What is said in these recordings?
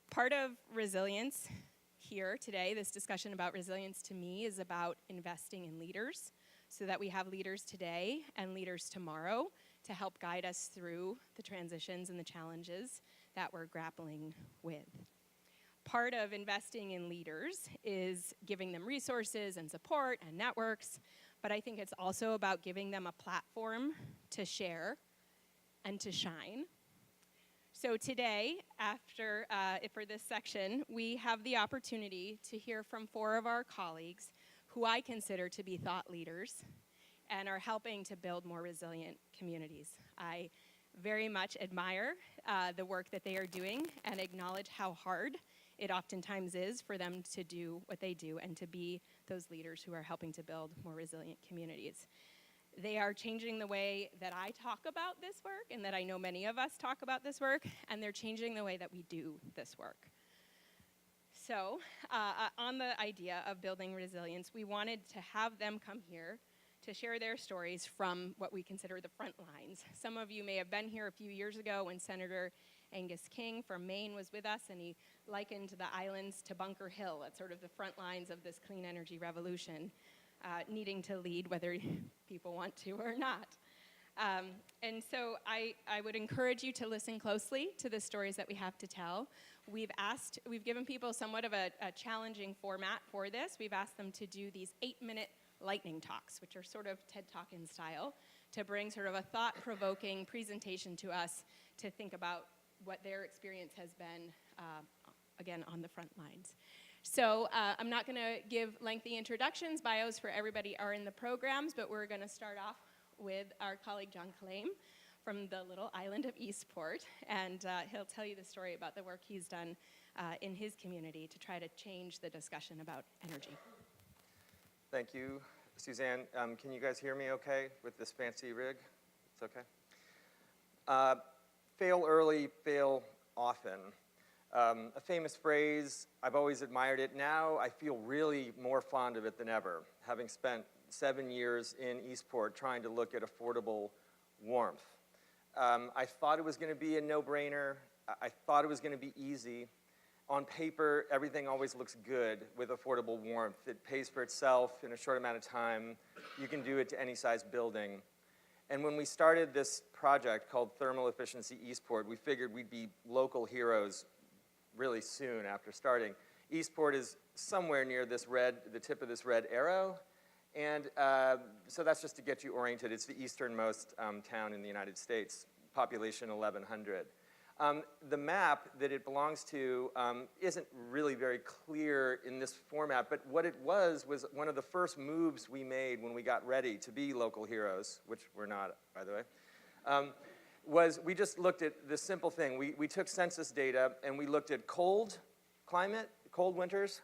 Part of resilience here today, this discussion about resilience to me is about investing in leaders so that we have leaders today and leaders tomorrow to help guide us through the transitions and the challenges that we're grappling with. Part of investing in leaders is giving them resources and support and networks, but I think it's also about giving them a platform to share and to shine. So today, for this section, we have the opportunity to hear from 4 of our colleagues who I consider to be thought leaders and are helping to build more resilient communities. I very much admire the work that they are doing and acknowledge how hard it oftentimes is for them to do what they do and to be those leaders who are helping to build more resilient communities. They are changing the way that I talk about this work and that I know many of us talk about this work, and they're changing the way that we do this work. So on the idea of building resilience, we wanted to have them come here to share their stories from what we consider the front lines. Some of you may have been here a few years ago when Senator Angus King from Maine was with us, and he likened the islands to Bunker Hill at sort of the front lines of this clean energy revolution, needing to lead whether people want to or not. And so I would encourage you to listen closely to the stories that we have to tell. We've given people somewhat of a challenging format for this. We've asked them to do these 8-minute lightning talks, which are sort of TED Talk in style, to bring sort of a thought-provoking presentation to us to think about what their experience has been, again, on the front lines. So I'm not going to give lengthy introductions. Bios for everybody are in the programs, but we're going to start off with our colleague John Calame from the little island of Eastport, and he'll tell you the story about the work he's done in his community to try to change the discussion about energy. Thank you, Suzanne. Can you guys hear me okay with this fancy rig? It's okay? Fail early, fail often. A famous phrase, I've always admired it. Now I feel really more fond of it than ever, having spent 7 years in Eastport trying to look at affordable warmth. I thought it was going to be a no-brainer. I thought it was going to be easy. On paper, everything always looks good with affordable warmth. It pays for itself in a short amount of time. You can do it to any size building. And when we started this project called Thermal Efficiency Eastport, we figured we'd be local heroes really soon after starting. Eastport is somewhere near this the tip of this red arrow. And so that's just to get you oriented. It's the easternmost town in the United States, population 1,100. The map that it belongs to isn't really very clear in this format, but what it was one of the first moves we made when we got ready to be local heroes, which we're not, by the way, was we just looked at this simple thing. We took census data and we looked at cold climate, cold winters,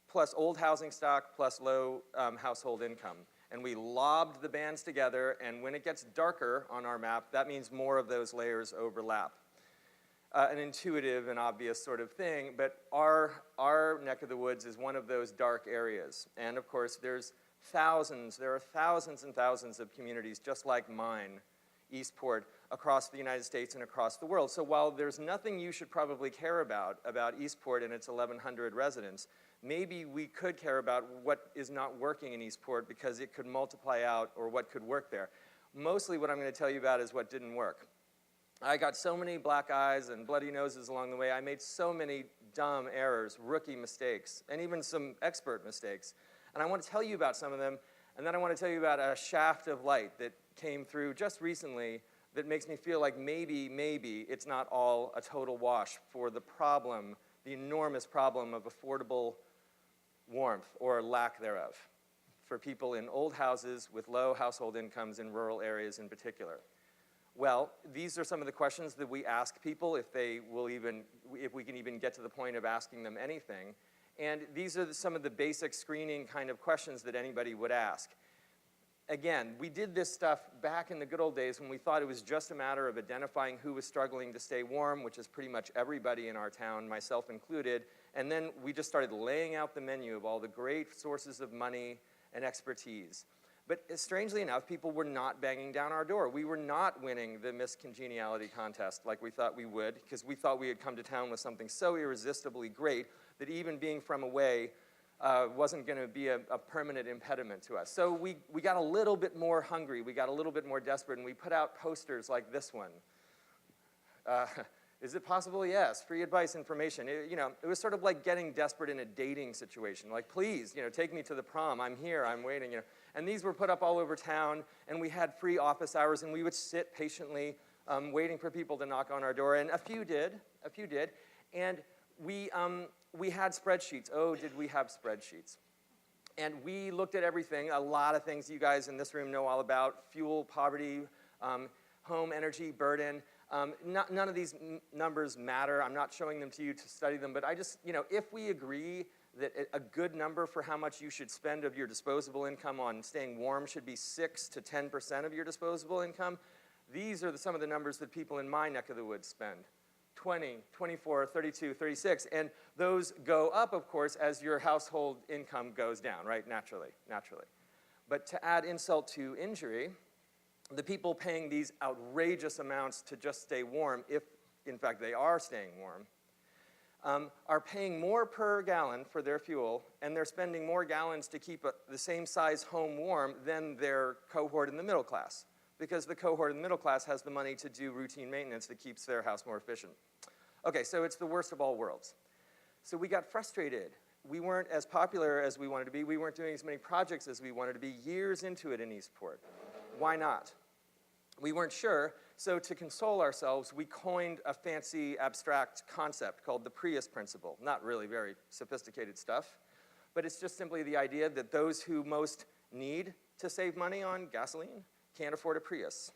plus old housing stock, plus low household income. And we lobbed the bands together, and when it gets darker on our map, that means more of those layers overlap. An intuitive and obvious sort of thing, but our neck of the woods is one of those dark areas. And of course, there are thousands and thousands of communities just like mine, Eastport, across the United States and across the world. So while there's nothing you should probably care about Eastport and its 1,100 residents, maybe we could care about what is not working in Eastport because it could multiply out, or what could work there. Mostly what I'm going to tell you about is what didn't work. I got so many black eyes and bloody noses along the way. I made so many dumb errors, rookie mistakes, and even some expert mistakes. And I want to tell you about some of them, and then I want to tell you about a shaft of light that came through just recently that makes me feel like maybe it's not all a total wash for the problem, the enormous problem of affordable warmth, or lack thereof, for people in old houses with low household incomes in rural areas in particular. Well, these are some of the questions that we ask people if we can even get to the point of asking them anything. And these are some of the basic screening kind of questions that anybody would ask. Again, we did this stuff back in the good old days when we thought it was just a matter of identifying who was struggling to stay warm, which is pretty much everybody in our town, myself included. And then we just started laying out the menu of all the great sources of money and expertise. But strangely enough, people were not banging down our door. We were not winning the Miss Congeniality contest like we thought we would, because we thought we had come to town with something so irresistibly great that even being from away wasn't going to be a permanent impediment to us. So we got a little bit more hungry, we got a little bit more desperate, and we put out posters like this one. Is it possible? Yes. Free advice, information. It was sort of like getting desperate in a dating situation. Like, please, take me to the prom. I'm here. I'm waiting. And these were put up all over town, and we had free office hours, and we would sit patiently waiting for people to knock on our door. And a few did. And we had spreadsheets. Oh, did we have spreadsheets? And we looked at everything, a lot of things you guys in this room know all about: fuel, poverty, home energy burden. None of these numbers matter. I'm not showing them to you to study them, but I just, if we agree that a good number for how much you should spend of your disposable income on staying warm should be 6 to 10% of your disposable income, these are some of the numbers that people in my neck of the woods spend. 20, 24, 32, 36, and those go up, of course, as your household income goes down, right? Naturally. But to add insult to injury, the people paying these outrageous amounts to just stay warm, if in fact they are staying warm, are paying more per gallon for their fuel, and they're spending more gallons to keep the same size home warm than their cohort in the middle class, because the cohort in the middle class has the money to do routine maintenance that keeps their house more efficient. Okay, so it's the worst of all worlds. So we got frustrated. We weren't as popular as we wanted to be. We weren't doing as many projects as we wanted to be years into it in Eastport. Why not? We weren't sure, so to console ourselves, we coined a fancy abstract concept called the Prius principle. Not really very sophisticated stuff, but it's just simply the idea that those who most need to save money on gasoline can't afford a Prius.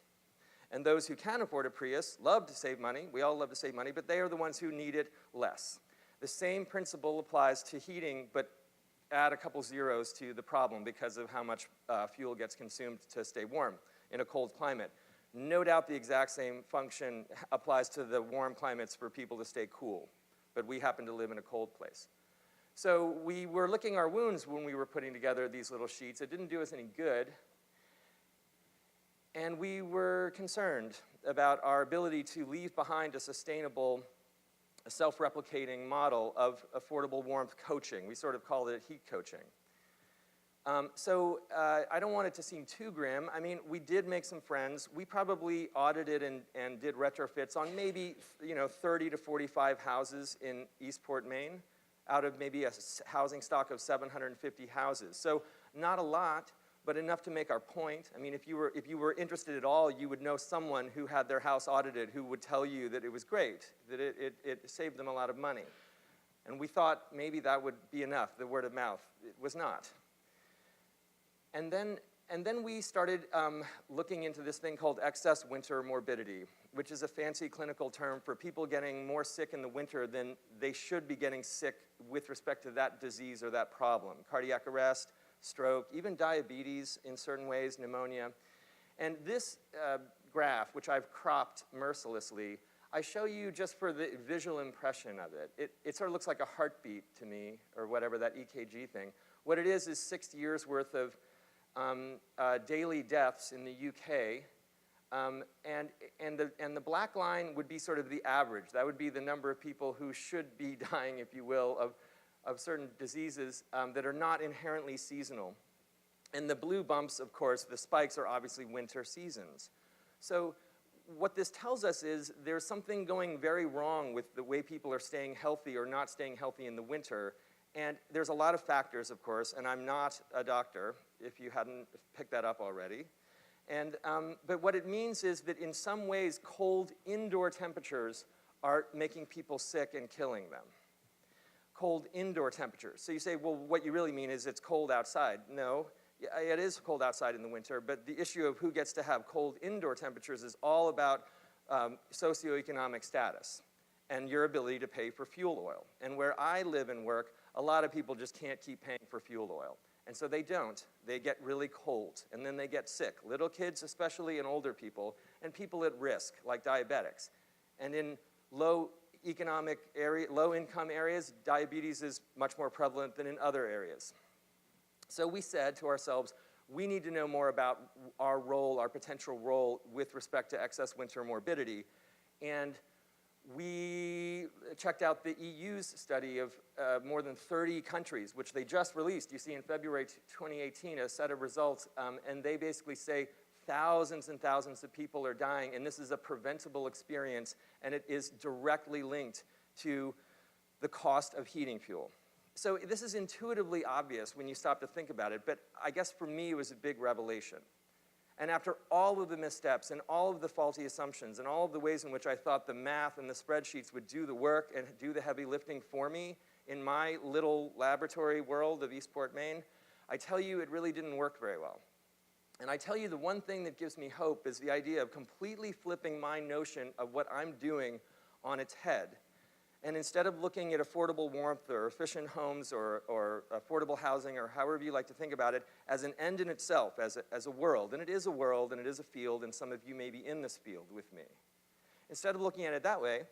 And those who can afford a Prius love to save money. We all love to save money, but they are the ones who need it less. The same principle applies to heating, but add a couple zeros to the problem because of how much fuel gets consumed to stay warm in a cold climate. No doubt the exact same function applies to the warm climates for people to stay cool, but we happen to live in a cold place. So we were licking our wounds when we were putting together these little sheets. It didn't do us any good, and we were concerned about our ability to leave behind a sustainable, self-replicating model of affordable warmth coaching. We sort of called it heat coaching. I don't want it to seem too grim. I mean, we did make some friends. We probably audited and did retrofits on maybe 30 to 45 houses in Eastport, Maine, out of maybe a housing stock of 750 houses. So not a lot, but enough to make our point. I mean, if you were interested at all, you would know someone who had their house audited who would tell you that it was great, that it saved them a lot of money. And we thought maybe that would be enough, the word of mouth. It was not. And then we started looking into this thing called excess winter morbidity, which is a fancy clinical term for people getting more sick in the winter than they should be getting sick with respect to that disease or that problem. Cardiac arrest, stroke, even diabetes in certain ways, pneumonia. And this graph, which I've cropped mercilessly, I show you just for the visual impression of it. It sort of looks like a heartbeat to me, or whatever, that EKG thing. What it is 6 years worth of daily deaths in the UK, and the black line would be sort of the average. That would be the number of people who should be dying, if you will, of certain diseases that are not inherently seasonal. And the blue bumps, of course, the spikes are obviously winter seasons. So what this tells us is there's something going very wrong with the way people are staying healthy or not staying healthy in the winter. And there's a lot of factors, of course, and I'm not a doctor, if you hadn't picked that up already. But what it means is that in some ways, cold indoor temperatures are making people sick and killing them. Cold indoor temperatures. So you say, well, what you really mean is it's cold outside. No, it is cold outside in the winter, but the issue of who gets to have cold indoor temperatures is all about socioeconomic status and your ability to pay for fuel oil. And where I live and work, a lot of people just can't keep paying for fuel oil. And so they don't. They get really cold, and then they get sick. Little kids especially, and older people, and people at risk, like diabetics. And in low-income areas, diabetes is much more prevalent than in other areas. So we said to ourselves, we need to know more about our role, our potential role with respect to excess winter morbidity. And we checked out the EU's study of more than 30 countries, which they just released. You see in February 2018 a set of results, and they basically say thousands and thousands of people are dying, and this is a preventable experience, and it is directly linked to the cost of heating fuel. So this is intuitively obvious when you stop to think about it, but I guess for me it was a big revelation. And after all of the missteps and all of the faulty assumptions and all of the ways in which I thought the math and the spreadsheets would do the work and do the heavy lifting for me in my little laboratory world of Eastport, Maine, I tell you it really didn't work very well. And I tell you the one thing that gives me hope is the idea of completely flipping my notion of what I'm doing on its head. And instead of looking at affordable warmth or efficient homes or affordable housing or however you like to think about it as an end in itself, as a world, and it is a world and it is a field, and some of you may be in this field with me. Instead of looking at it that way,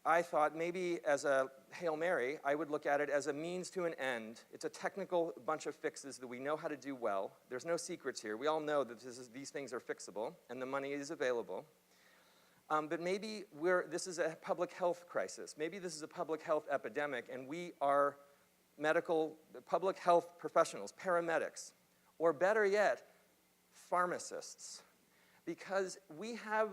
I thought maybe as a Hail Mary, I would look at it as a means to an end. It's a technical bunch of fixes that we know how to do well. There's no secrets here. We all know that these things are fixable and the money is available. But maybe this is a public health crisis. Maybe this is a public health epidemic, and we are public health professionals, paramedics, or better yet, pharmacists. Because we have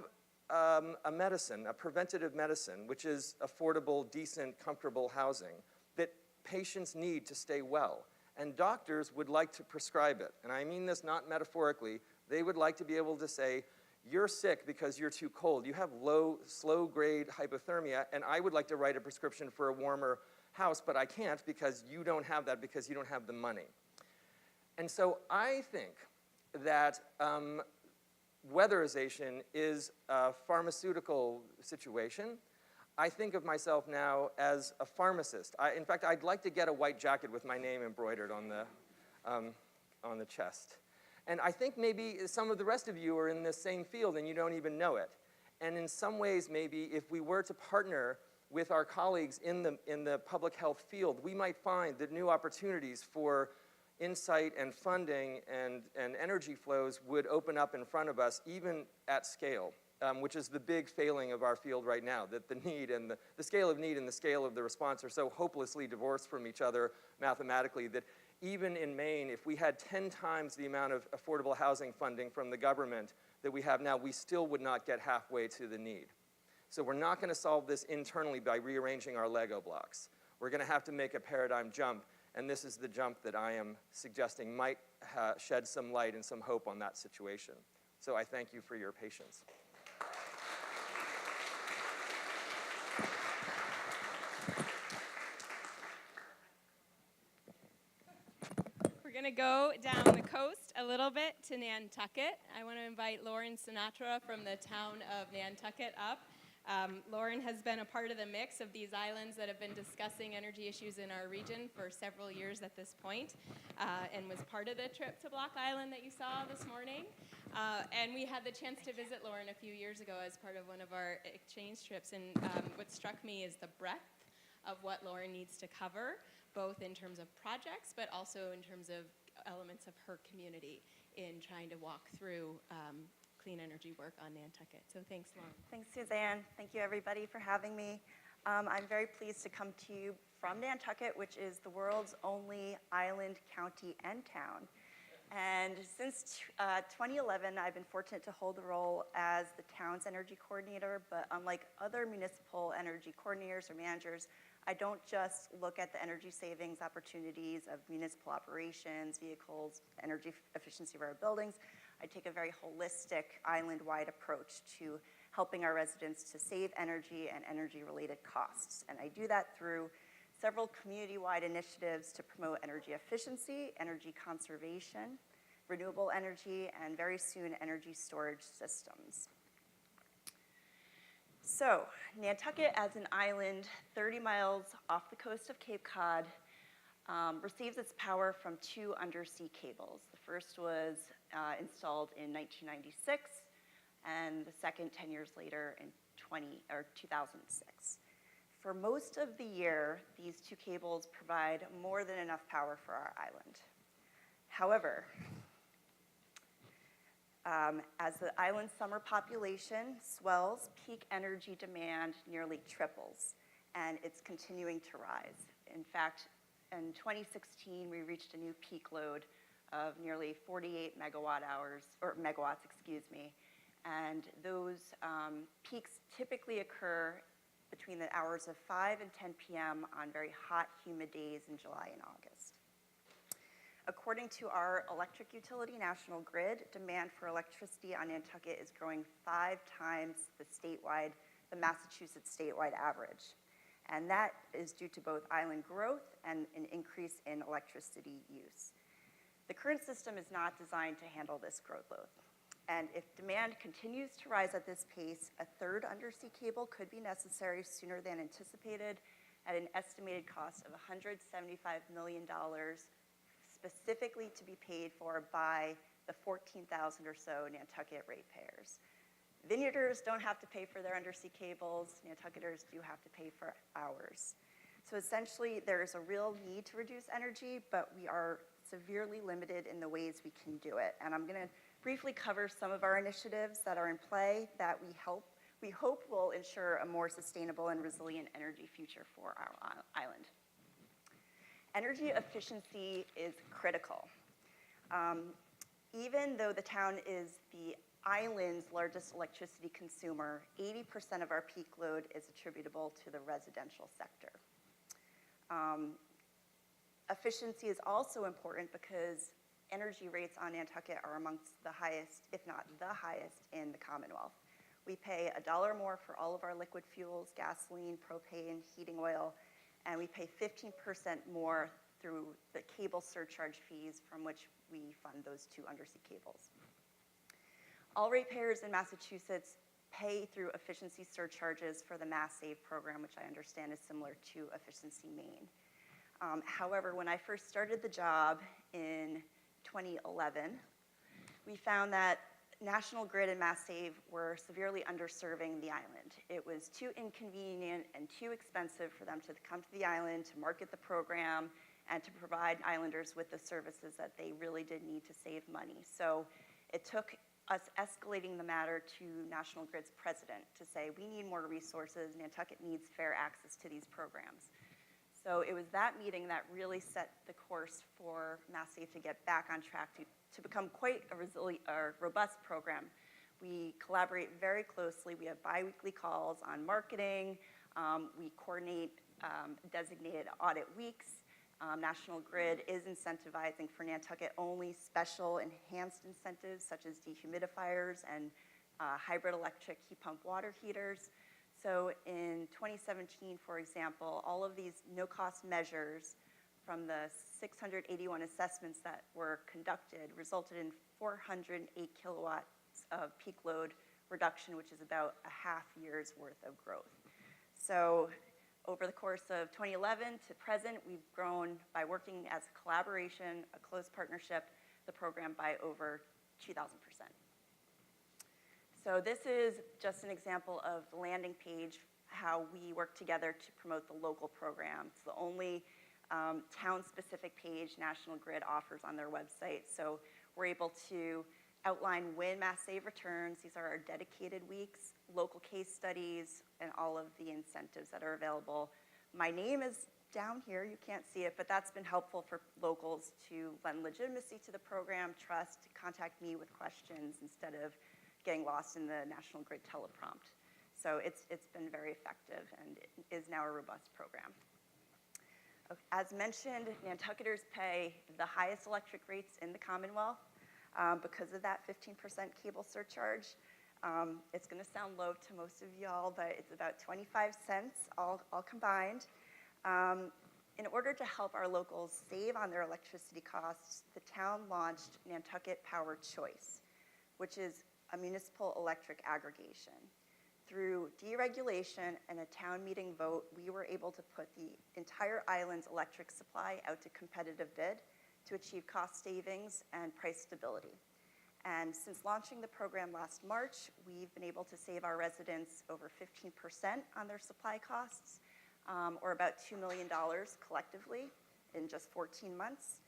a medicine, a preventative medicine, which is affordable, decent, comfortable housing that patients need to stay well. And doctors would like to prescribe it. And I mean this not metaphorically. They would like to be able to say, you're sick because you're too cold. You have low, slow-grade hypothermia, and I would like to write a prescription for a warmer house, but I can't because you don't have that because you don't have the money. And so I think that weatherization is a pharmaceutical situation. I think of myself now as a pharmacist. In fact, I'd like to get a white jacket with my name embroidered on the chest. And I think maybe some of the rest of you are in this same field and you don't even know it. And in some ways, maybe if we were to partner with our colleagues in the public health field, we might find that new opportunities for insight and funding and energy flows would open up in front of us, even at scale, which is the big failing of our field right now, that the need and the scale of need and the scale of the response are so hopelessly divorced from each other mathematically that even in Maine, if we had 10 times the amount of affordable housing funding from the government that we have now, we still would not get halfway to the need. So we're not going to solve this internally by rearranging our Lego blocks. We're going to have to make a paradigm jump, and this is the jump that I am suggesting might shed some light and some hope on that situation. So I thank you for your patience. We're going to go down the coast a little bit to Nantucket. I want to invite Lauren Sinatra from the town of Nantucket up. Lauren has been a part of the mix of these islands that have been discussing energy issues in our region for several years at this point, and was part of the trip to Block Island that you saw this morning. And we had the chance to visit Lauren a few years ago as part of one of our exchange trips, and what struck me is the breadth of what Lauren needs to cover, both in terms of projects, but also in terms of elements of her community in trying to walk through clean energy work on Nantucket. So thanks, Lauren. Thanks, Suzanne. Thank you, everybody, for having me. I'm very pleased to come to you from Nantucket, which is the world's only island, county, and town. And since 2011, I've been fortunate to hold the role as the town's energy coordinator, but unlike other municipal energy coordinators or managers, I don't just look at the energy savings opportunities of municipal operations, vehicles, energy efficiency of our buildings. I take a very holistic island-wide approach to helping our residents to save energy and energy-related costs. And I do that through several community-wide initiatives to promote energy efficiency, energy conservation, renewable energy, and very soon energy storage systems. So, Nantucket as an island 30 miles off the coast of Cape Cod receives its power from two undersea cables. The first was installed in 1996, and the second 10 years later in 2006. For most of the year, these two cables provide more than enough power for our island. However, As the island's summer population swells, peak energy demand nearly triples, and it's continuing to rise. In fact, in 2016, we reached a new peak load of nearly 48 megawatts, excuse me, and those peaks typically occur between the hours of 5 and 10 p.m. on very hot, humid days in July and August. According to our electric utility, National Grid, demand for electricity on Nantucket is growing 5 times the Massachusetts statewide average. And that is due to both island growth and an increase in electricity use. The current system is not designed to handle this growth load. And if demand continues to rise at this pace, a third undersea cable could be necessary sooner than anticipated at an estimated cost of $175 million, specifically to be paid for by the 14,000 or so Nantucket ratepayers. Vineyarders don't have to pay for their undersea cables. Nantucketers do have to pay for ours. So essentially, there is a real need to reduce energy, but we are severely limited in the ways we can do it. And I'm going to briefly cover some of our initiatives that are in play that we hope will ensure a more sustainable and resilient energy future for our island. Energy efficiency is critical. Even though the town is the island's largest electricity consumer, 80% of our peak load is attributable to the residential sector. Efficiency is also important because energy rates on Nantucket are amongst the highest, if not the highest, in the Commonwealth. We pay $1 more for all of our liquid fuels, gasoline, propane, heating oil, and we pay 15% more through the cable surcharge fees from which we fund those 2 undersea cables. All ratepayers in Massachusetts pay through efficiency surcharges for the Mass Save program, which I understand is similar to Efficiency Maine. However, when I first started the job in 2011, we found that National Grid and Mass Save were severely underserving the island. It was too inconvenient and too expensive for them to come to the island to market the program and to provide islanders with the services that they really did need to save money. So it took us escalating the matter to National Grid's president to say, we need more resources, Nantucket needs fair access to these programs. So it was that meeting that really set the course for Mass Save to get back on track to become quite a robust program. We collaborate very closely. We have bi-weekly calls on marketing. We coordinate designated audit weeks. National Grid is incentivizing for Nantucket only special enhanced incentives such as dehumidifiers and hybrid electric heat pump water heaters. So in 2017, for example, all of these no-cost measures from the 681 assessments that were conducted resulted in 408 kilowatts of peak load reduction, which is about a half year's worth of growth. So over the course of 2011 to present, we've grown by working as a collaboration, a close partnership, the program by over 2,000%. So this is just an example of the landing page, how we work together to promote the local program. It's the only town-specific page National Grid offers on their website. So we're able to outline when Mass Save returns. These are our dedicated weeks, local case studies, and all of the incentives that are available. My name is down here. You can't see it, but that's been helpful for locals to lend legitimacy to the program, trust, contact me with questions instead of getting lost in the National Grid teleprompt. So it's been very effective and it is now a robust program. As mentioned, Nantucketers pay the highest electric rates in the Commonwealth because of that 15% cable surcharge. It's going to sound low to most of y'all, but it's about 25 cents all combined. In order to help our locals save on their electricity costs, the town launched Nantucket Power Choice, which is a municipal electric aggregation. Through deregulation and a town meeting vote, we were able to put the entire island's electric supply out to competitive bid to achieve cost savings and price stability. And since launching the program last March, we've been able to save our residents over 15% on their supply costs, or about $2 million collectively in just 14 months.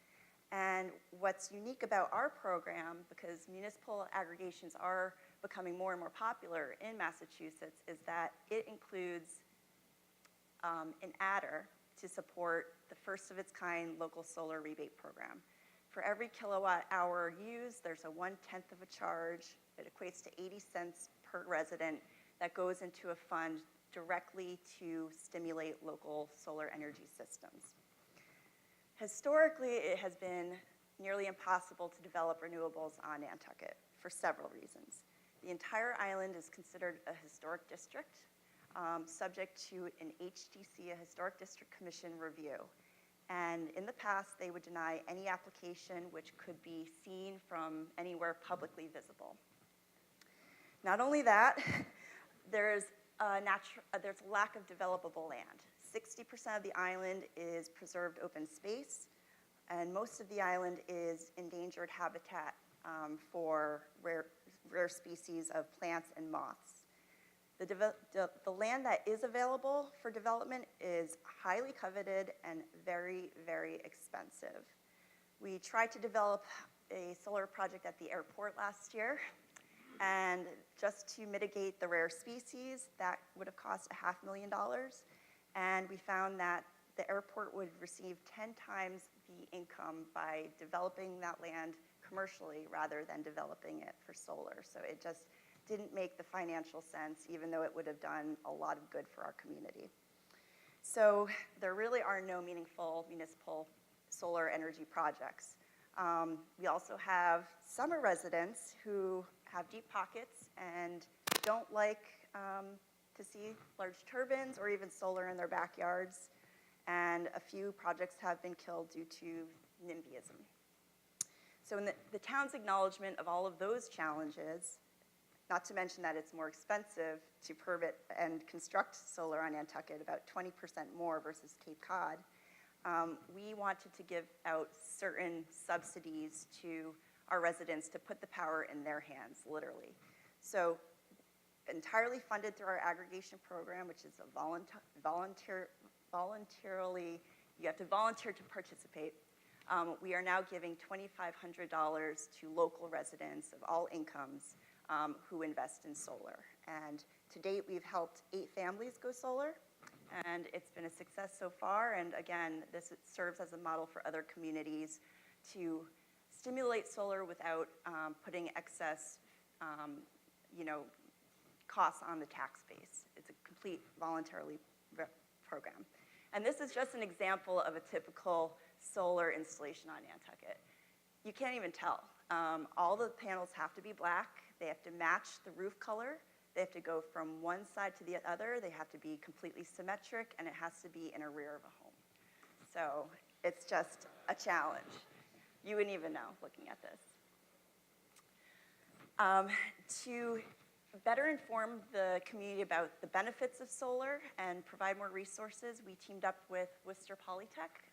And what's unique about our program, because municipal aggregations are becoming more and more popular in Massachusetts, is that it includes an adder to support the first of its kind local solar rebate program. For every kilowatt hour used, there's a 1/10 of a charge. It equates to 80 cents per resident that goes into a fund directly to stimulate local solar energy systems. Historically, it has been nearly impossible to develop renewables on Nantucket for several reasons. The entire island is considered a historic district, subject to an HDC, a Historic District Commission review. And in the past, they would deny any application which could be seen from anywhere publicly visible. Not only that, there's a lack of developable land. 60% of the island is preserved open space, and most of the island is endangered habitat for rare species of plants and moths. The land that is available for development is highly coveted and very, very expensive. We tried to develop a solar project at the airport last year, and just to mitigate the rare species, that would have cost $500,000. And we found that the airport would receive 10 times the income by developing that land commercially rather than developing it for solar. So it just didn't make the financial sense, even though it would have done a lot of good for our community. So there really are no meaningful municipal solar energy projects. We also have summer residents who have deep pockets and don't like to see large turbines or even solar in their backyards. And a few projects have been killed due to NIMBYism. So in the town's acknowledgement of all of those challenges, not to mention that it's more expensive to permit and construct solar on Nantucket, about 20% more versus Cape Cod, we wanted to give out certain subsidies to our residents to put the power in their hands, literally. So entirely funded through our aggregation program, which is a voluntarily, you have to volunteer to participate. We are now giving $2,500 to local residents of all incomes who invest in solar. And to date, we've helped 8 families go solar, and it's been a success so far. And again, this serves as a model for other communities to stimulate solar without putting excess, costs on the tax base. It's a complete voluntarily program. And this is just an example of a typical solar installation on Nantucket. You can't even tell. All the panels have to be black. They have to match the roof color. They have to go from one side to the other. They have to be completely symmetric, and it has to be in a rear of a home. So it's just a challenge. You wouldn't even know looking at this. To better inform the community about the benefits of solar and provide more resources, we teamed up with Worcester Polytech.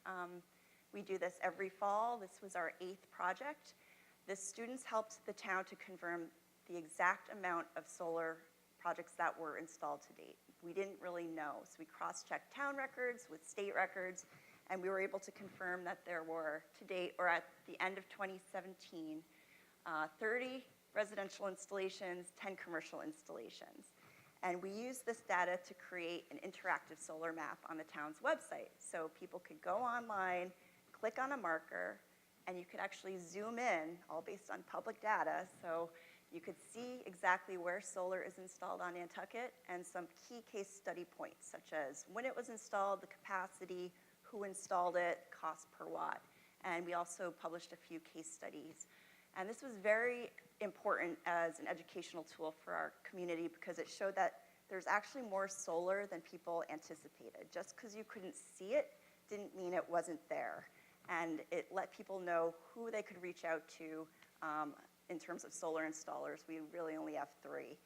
We do this every fall. This was our 8th project. The students helped the town to confirm the exact amount of solar projects that were installed to date. We didn't really know, so we cross-checked town records with state records, and we were able to confirm that there were, to date, or at the end of 2017, 30 residential installations, 10 commercial installations. And we used this data to create an interactive solar map on the town's website. So people could go online, click on a marker, and you could actually zoom in, all based on public data. So you could see exactly where solar is installed on Nantucket and some key case study points, such as when it was installed, the capacity, who installed it, cost per watt. And we also published a few case studies. And this was very important as an educational tool for our community because it showed that there's actually more solar than people anticipated. Just because you couldn't see it didn't mean it wasn't there. And it let people know who they could reach out to in terms of solar installers. We really only have 3.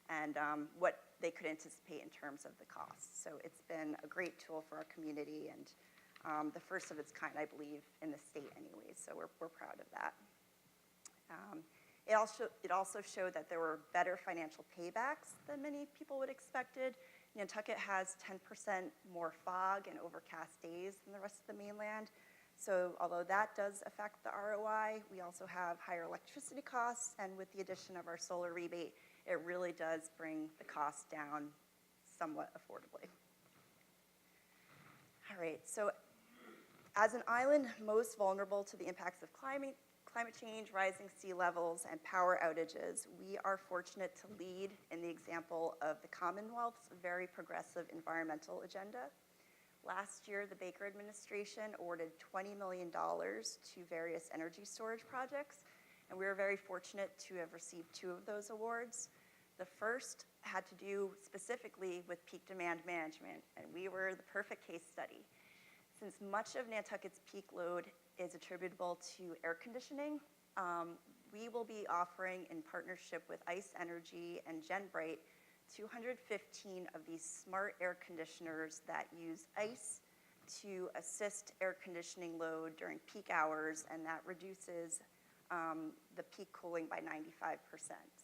And what they could anticipate in terms of the cost. So it's been a great tool for our community and the first of its kind, I believe, in the state anyways. So we're proud of that. It also showed that there were better financial paybacks than many people would have expected. Nantucket has 10% more fog and overcast days than the rest of the mainland. So although that does affect the ROI, we also have higher electricity costs, and with the addition of our solar rebate, it really does bring the cost down somewhat affordably. All right, so as an island most vulnerable to the impacts of climate change, rising sea levels, and power outages, we are fortunate to lead in the example of the Commonwealth's very progressive environmental agenda. Last year, the Baker administration awarded $20 million to various energy storage projects, and we were very fortunate to have received 2 of those awards. The first had to do specifically with peak demand management, and we were the perfect case study. Since much of Nantucket's peak load is attributable to air conditioning, we will be offering, in partnership with ICE Energy and GenBright, 215 of these smart air conditioners that use ice to assist air conditioning load during peak hours, and that reduces the peak cooling by 95%.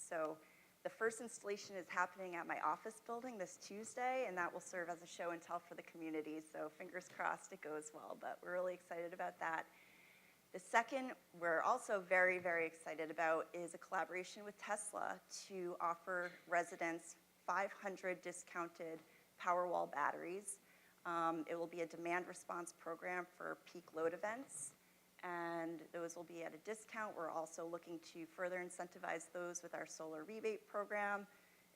So the first installation is happening at my office building this Tuesday, and that will serve as a show and tell for the community, so fingers crossed it goes well, but we're really excited about that. The second we're also very, very excited about is a collaboration with Tesla to offer residents 500 discounted Powerwall batteries. It will be a demand response program for peak load events, and those will be at a discount. We're also looking to further incentivize those with our solar rebate program.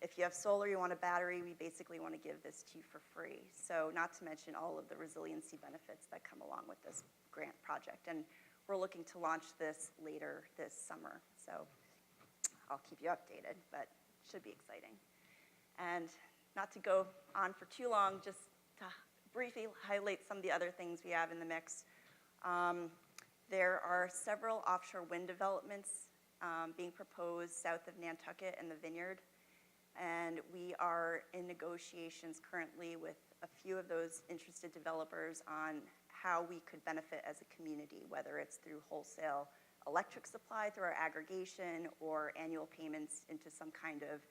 If you have solar, you want a battery, we basically want to give this to you for free. So not to mention all of the resiliency benefits that come along with this grant project. And we're looking to launch this later this summer. So I'll keep you updated, but it should be exciting. And not to go on for too long, just to briefly highlight some of the other things we have in the mix. There are several offshore wind developments being proposed south of Nantucket and the Vineyard, and we are in negotiations currently with a few of those interested developers on how we could benefit as a community, whether it's through wholesale electric supply through our aggregation or annual payments into some kind of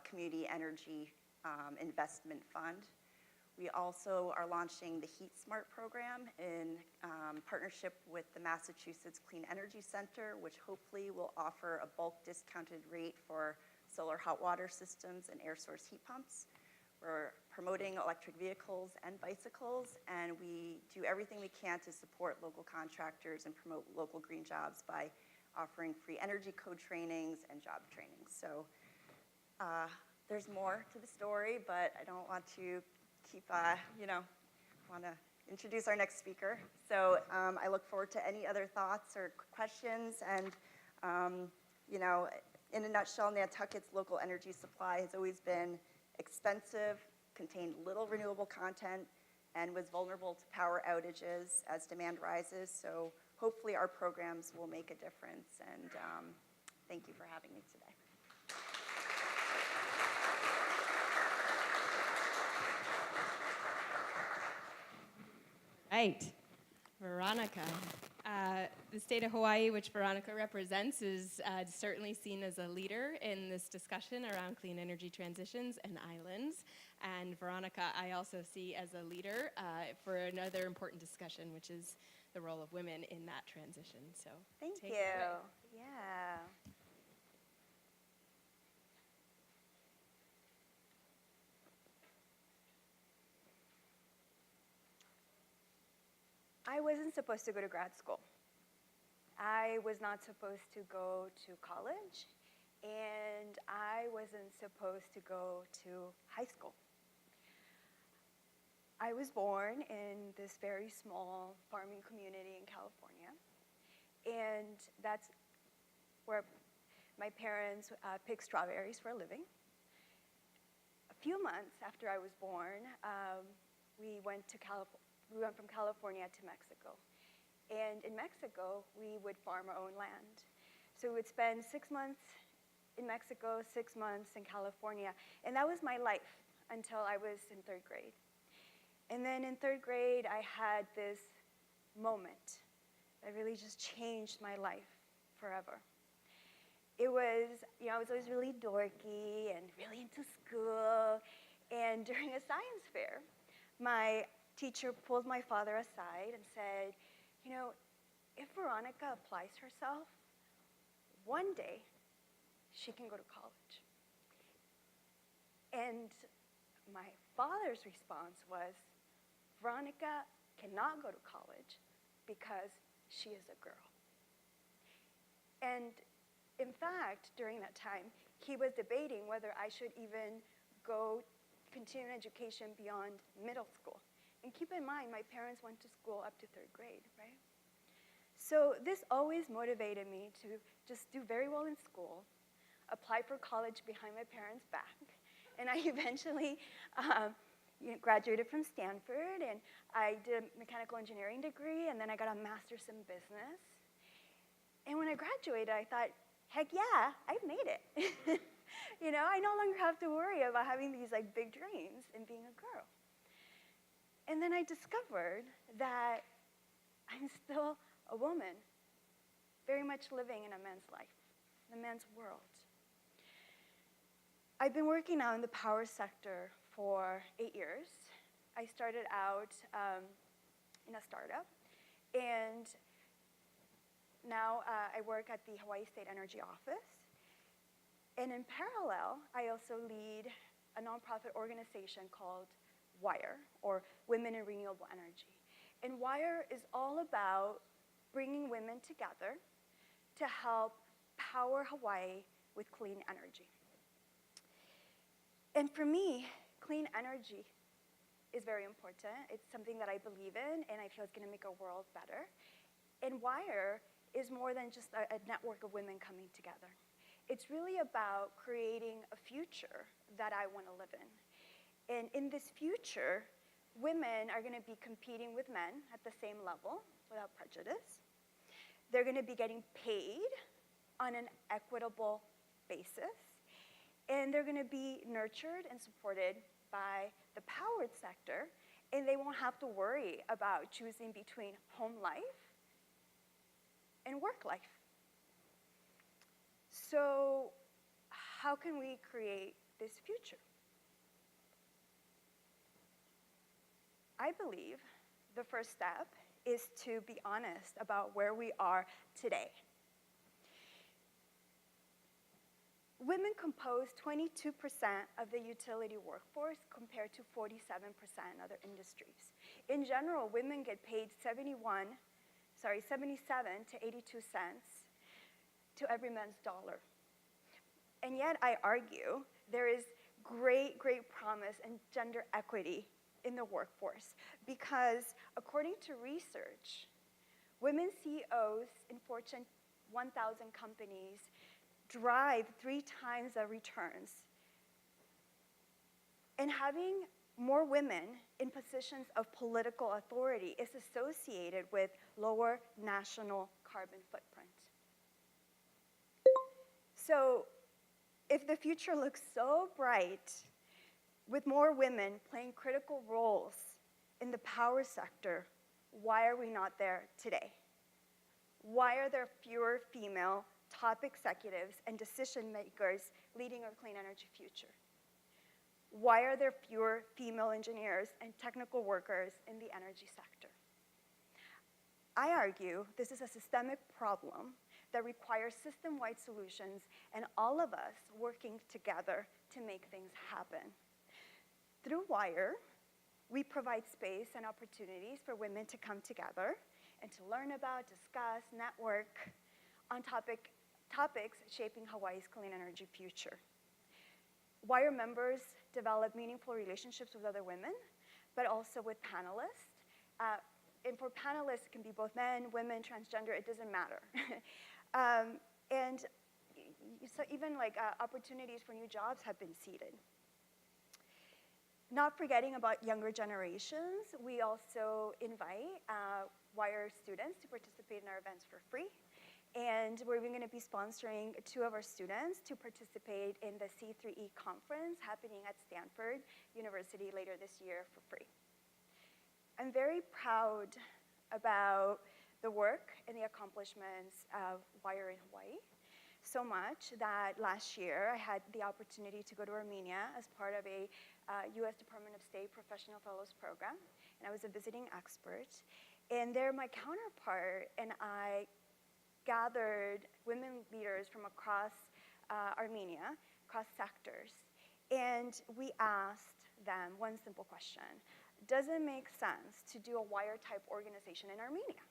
community energy investment fund. We also are launching the Heat Smart program in partnership with the Massachusetts Clean Energy Center, which hopefully will offer a bulk discounted rate for solar hot water systems and air source heat pumps. We're promoting electric vehicles and bicycles, and we do everything we can to support local contractors and promote local green jobs by offering free energy code trainings and job trainings. So there's more to the story, but I don't want to keep, want to introduce our next speaker. So I look forward to any other thoughts or questions. And, in a nutshell, Nantucket's local energy supply has always been expensive, contained little renewable content, and was vulnerable to power outages as demand rises. So hopefully our programs will make a difference. And thank you for having me today. Right, Veronica. The state of Hawaii, which Veronica represents, is certainly seen as a leader in this discussion around clean energy transitions and islands. And Veronica, I also see as a leader for another important discussion, which is the role of women in that transition. So Thank take you. it away. Yeah. I wasn't supposed to go to grad school. I was not supposed to go to college, and I wasn't supposed to go to high school. I was born in this very small farming community in California, and that's where my parents pick strawberries for a living. A few months after I was born, we went from California to Mexico. And in Mexico, we would farm our own land. So we would spend 6 months in Mexico, 6 months in California. And that was my life until I was in 3rd grade. And then in 3rd grade, I had this moment that really just changed my life forever. It was, I was always really dorky and really into school. And during a science fair, my teacher pulled my father aside and said, you know, if Veronica applies herself, one day she can go to college. And my father's response was, Veronica cannot go to college because she is a girl. And in fact, during that time, he was debating whether I should even go continue education beyond middle school. And keep in mind, my parents went to school up to 3rd grade, right? So this always motivated me to just do very well in school, apply for college behind my parents' back, and I eventually graduated from Stanford, and I did a mechanical engineering degree, and then I got a master's in business. And when I graduated, I thought, heck yeah, I've made it. You know, I no longer have to worry about having these like big dreams and being a girl. And then I discovered that I'm still a woman, very much living in a man's life, in a man's world. I've been working now in the power sector for 8 years. I started out in a startup, and now I work at the Hawaii State Energy Office. And in parallel, I also lead a nonprofit organization called WIRE, or Women in Renewable Energy. And WIRE is all about bringing women together to help power Hawaii with clean energy. And for me, clean energy is very important. It's something that I believe in, and I feel it's going to make our world better. And WIRE is more than just a network of women coming together. It's really about creating a future that I want to live in. And in this future, women are going to be competing with men at the same level without prejudice. They're going to be getting paid on an equitable basis. And they're going to be nurtured and supported by the powered sector. And they won't have to worry about choosing between home life and work life. So how can we create this future? I believe the first step is to be honest about where we are today. Women compose 22% of the utility workforce compared to 47% in other industries. In general, women get paid 77 to 82 cents to every man's dollar. And yet I argue there is great, great promise in gender equity in the workforce, because according to research, women CEOs in Fortune 1000 companies drive 3 times the returns. And having more women in positions of political authority is associated with lower national carbon footprint. So if the future looks so bright with more women playing critical roles in the power sector, why are we not there today? Why are there fewer female top executives and decision makers leading our clean energy future? Why are there fewer female engineers and technical workers in the energy sector? I argue this is a systemic problem that requires system-wide solutions and all of us working together to make things happen. Through WIRE, we provide space and opportunities for women to come together and to learn about, discuss, network on topics shaping Hawaii's clean energy future. WIRE members develop meaningful relationships with other women, but also with panelists. And for panelists, it can be both men, women, transgender, it doesn't matter. And so even like opportunities for new jobs have been seeded. Not forgetting about younger generations, we also invite WIRE students to participate in our events for free. And we're even going to be sponsoring 2 of our students to participate in the C3E conference happening at Stanford University later this year for free. I'm very proud about the work and the accomplishments of WIRE in Hawaii, so much that last year I had the opportunity to go to Armenia as part of a U.S. Department of State Professional Fellows Program, and I was a visiting expert. And there my counterpart and I gathered women leaders from across Armenia, across sectors, and we asked them one simple question: does it make sense to do a wire-type organization in Armenia?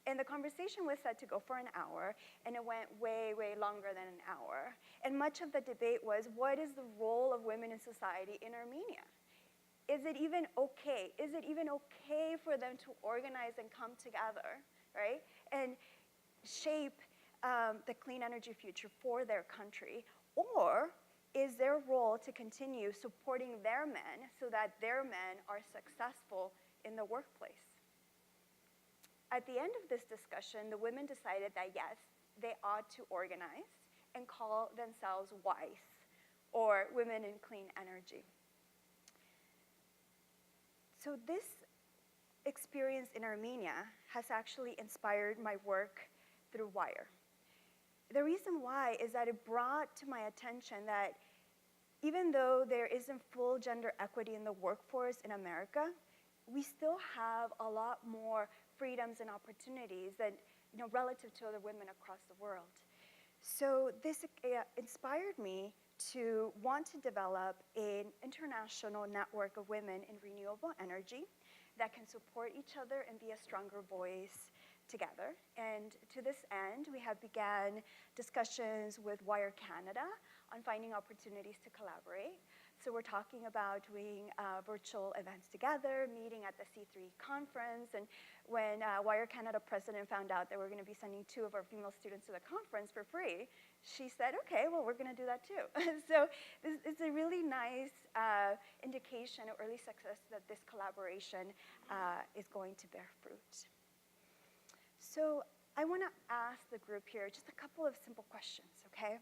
And the conversation was set to go for an hour, and it went way, way longer than an hour. And much of the debate was, what is the role of women in society in Armenia? Is it even okay? Is it even okay for them to organize and come together, right? And shape the clean energy future for their country? Or is their role to continue supporting their men so that their men are successful in the workplace? At the end of this discussion, the women decided that yes, they ought to organize and call themselves WISE, or Women in Clean Energy. So this experience in Armenia has actually inspired my work through WIRE. The reason why is that it brought to my attention that even though there isn't full gender equity in the workforce in America, we still have a lot more freedoms and opportunities than, relative to other women across the world. So this inspired me to want to develop an international network of women in renewable energy that can support each other and be a stronger voice together. And to this end, we have began discussions with WIRE Canada on finding opportunities to collaborate. So we're talking about doing virtual events together, meeting at the C3 conference. And when WIRE Canada president found out that we're going to be sending 2 of our female students to the conference for free, she said, okay, well, we're going to do that too. So it's a really nice indication of early success that this collaboration is going to bear fruit. So I want to ask the group here just a couple of simple questions, okay?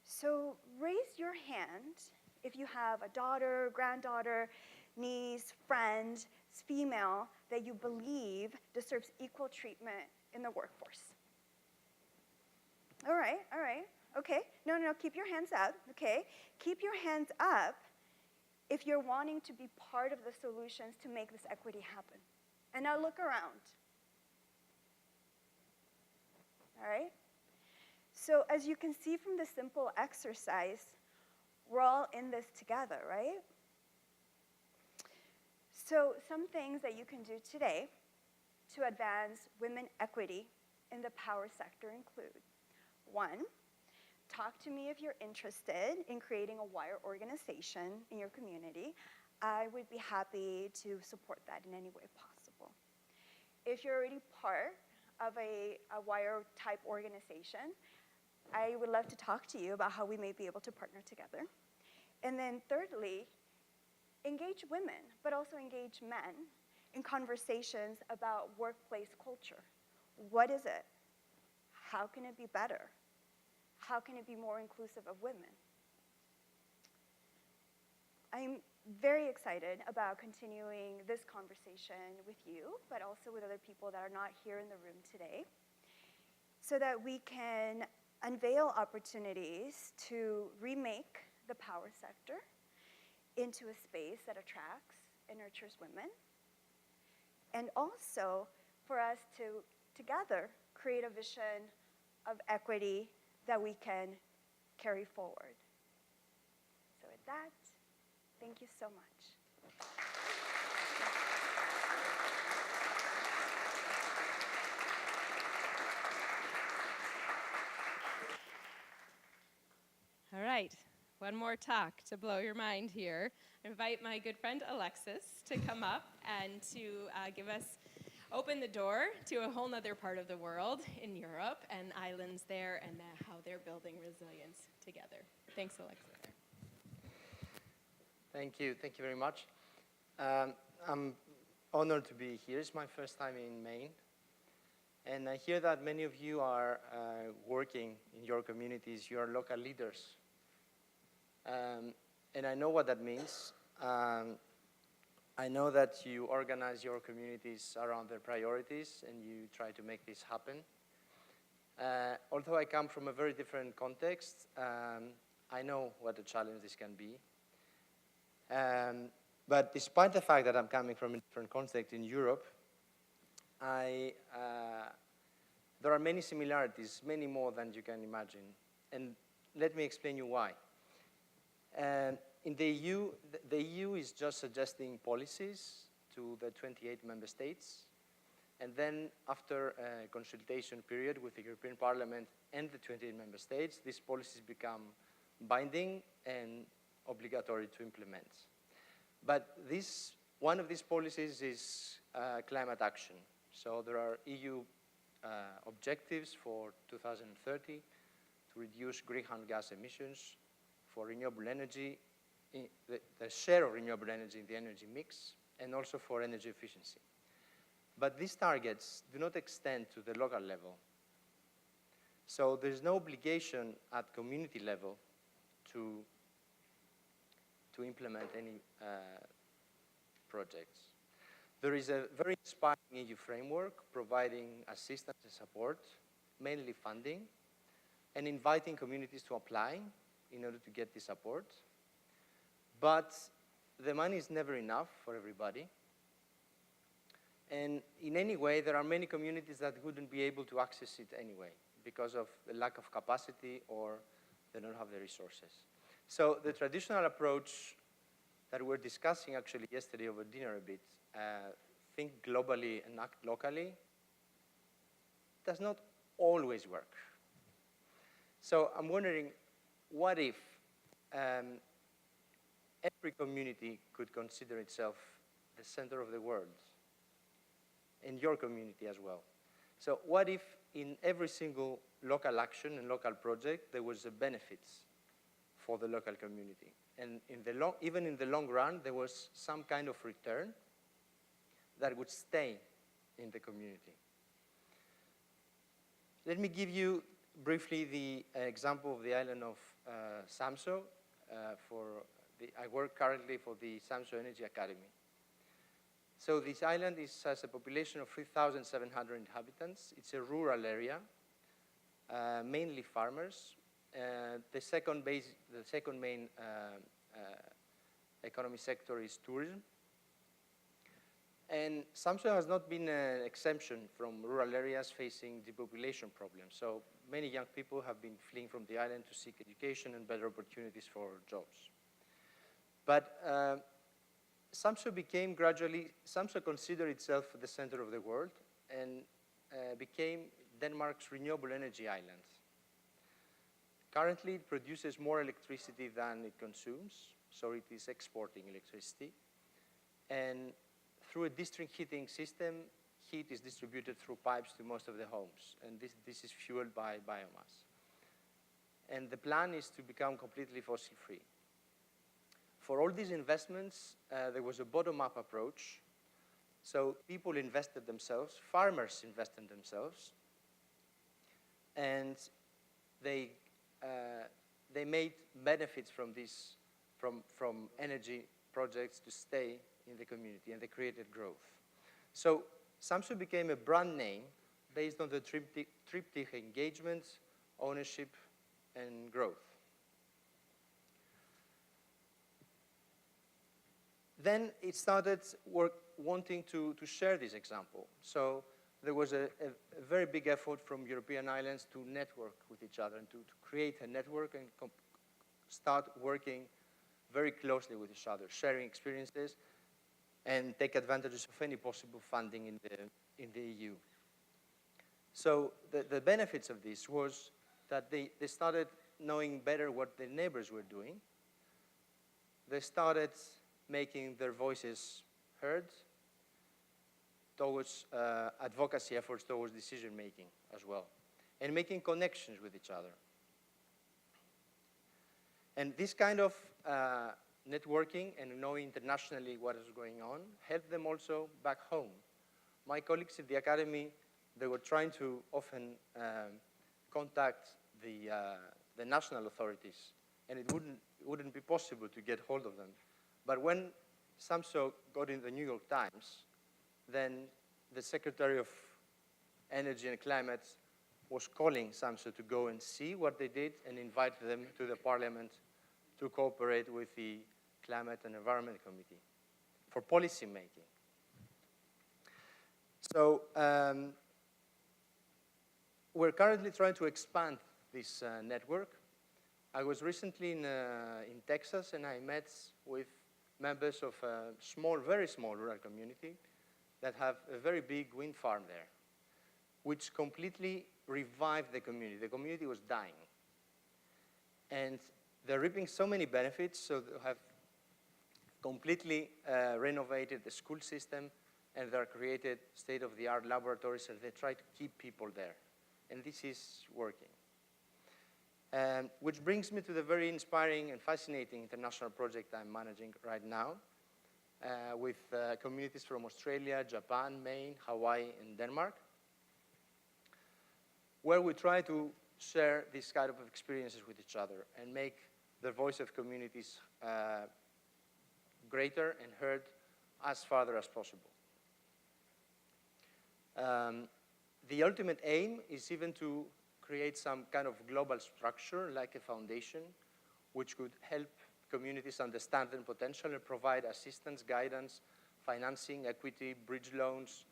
So raise your hand if you have a daughter, granddaughter, niece, friend, female that you believe deserves equal treatment in the workforce. All right, okay. No, keep your hands up, okay? Keep your hands up if you're wanting to be part of the solutions to make this equity happen. And now look around. All right? So as you can see from the simple exercise, we're all in this together, right? So some things that you can do today to advance women equity in the power sector include: 1, talk to me if you're interested in creating a WIRE organization in your community. I would be happy to support that in any way possible. If you're already part of a WIRE-type organization, I would love to talk to you about how we may be able to partner together. And then thirdly, engage women, but also engage men in conversations about workplace culture. What is it? How can it be better? How can it be more inclusive of women? I'm very excited about continuing this conversation with you, but also with other people that are not here in the room today, so that we can unveil opportunities to remake the power sector into a space that attracts and nurtures women, and also for us to together create a vision of equity that we can carry forward. So with that, thank you so much. All right, one more talk to blow your mind here. I invite my good friend Alexis to come up and to open the door to a whole nother part of the world in Europe and islands there, and how they're building resilience together. Thanks, Alexis. Thank you very much. I'm honored to be here. It's my first time in Maine. And I hear that many of you are working in your communities, you are local leaders. And I know what that means. I know that you organize your communities around their priorities and you try to make this happen. Although I come from a very different context, I know what a challenge this can be. But despite the fact that I'm coming from a different context in Europe, there are many similarities, many more than you can imagine. And let me explain you why. In the EU, the EU is just suggesting policies to the 28 member states. And then after a consultation period with the European Parliament and the 28 member states, these policies become binding and obligatory to implement. But one of these policies is climate action. So there are EU objectives for 2030 to reduce greenhouse gas emissions, for renewable energy, the share of renewable energy in the energy mix, and also for energy efficiency. But these targets do not extend to the local level. So there's no obligation at community level to implement any projects. There is a very inspiring EU framework providing assistance and support, mainly funding, and inviting communities to apply in order to get the support. But the money is never enough for everybody. And in any way, there are many communities that wouldn't be able to access it anyway because of the lack of capacity or they don't have the resources. So the traditional approach that we're discussing actually yesterday over dinner a bit, think globally and act locally, does not always work. So I'm wondering, what if every community could consider itself the center of the world, in your community as well? So what if in every single local action and local project there was a benefits for the local community? And even in the long run, there was some kind of return that would stay in the community. Let me give you briefly the example of the island of Samso. I work currently for the Samso Energy Academy. So this island has a population of 3,700 inhabitants. It's a rural area, mainly farmers. The second main economy sector is tourism. And Samso has not been an exemption from rural areas facing depopulation problems. So many young people have been fleeing from the island to seek education and better opportunities for jobs. But Samso considered itself the center of the world and became Denmark's renewable energy island. Currently, it produces more electricity than it consumes, so it is exporting electricity. And through a district heating system, heat is distributed through pipes to most of the homes, and this is fueled by biomass. And the plan is to become completely fossil-free. For all these investments, there was a bottom-up approach. So people invested themselves, farmers invested themselves, and they made benefits from energy projects to stay in the community, and they created growth. So Samso became a brand name based on the triptych engagement, ownership, and growth. Then it started wanting to share this example. So there was a very big effort from European islands to network with each other and to create a network and start working very closely with each other, sharing experiences and take advantages of any possible funding in the EU. So the benefits of this was that they started knowing better what their neighbors were doing. They started making their voices heard towards advocacy efforts towards decision making as well, and making connections with each other. And this kind of networking and knowing internationally what is going on helped them also back home. My colleagues at the academy, they were trying to often contact the national authorities, and it wouldn't be possible to get hold of them. But when Samso got in the New York Times, then the Secretary of Energy and Climate was calling Samso to go and see what they did and invite them to the parliament to cooperate with the Climate and Environment Committee for policy making. So we're currently trying to expand this network. I was recently in Texas, and I met with members of a small, very small rural community that have a very big wind farm there, which completely revived the community. The community was dying. And they're reaping so many benefits, so they have completely renovated the school system, and they're created state-of-the-art laboratories, and they try to keep people there. And this is working. Which brings me to the very inspiring and fascinating international project I'm managing right now with communities from Australia, Japan, Maine, Hawaii, and Denmark, where we try to share these kind of experiences with each other and make the voice of communities greater and heard as farther as possible. The ultimate aim is even to create some kind of global structure, like a foundation, which could help communities understand their potential and provide assistance, guidance, financing, equity, bridge loans,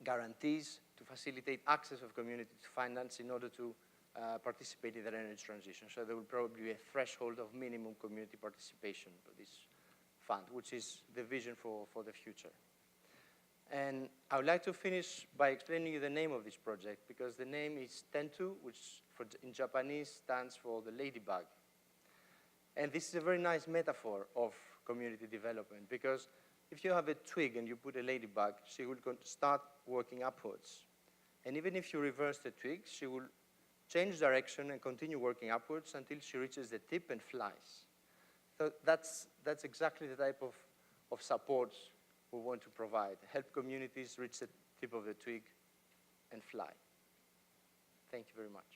guarantees to facilitate access of community to finance in order to participate in their energy transition. So there will probably be a threshold of minimum community participation for this fund, which is the vision for the future. And I would like to finish by explaining you the name of this project, because the name is Tentou, which in Japanese stands for the ladybug. And this is a very nice metaphor of community development, because if you have a twig and you put a ladybug, she will start working upwards. And even if you reverse the twig, she will change direction and continue working upwards until she reaches the tip and flies. So that's exactly the type of support we want to provide, help communities reach the tip of the twig and fly. Thank you very much.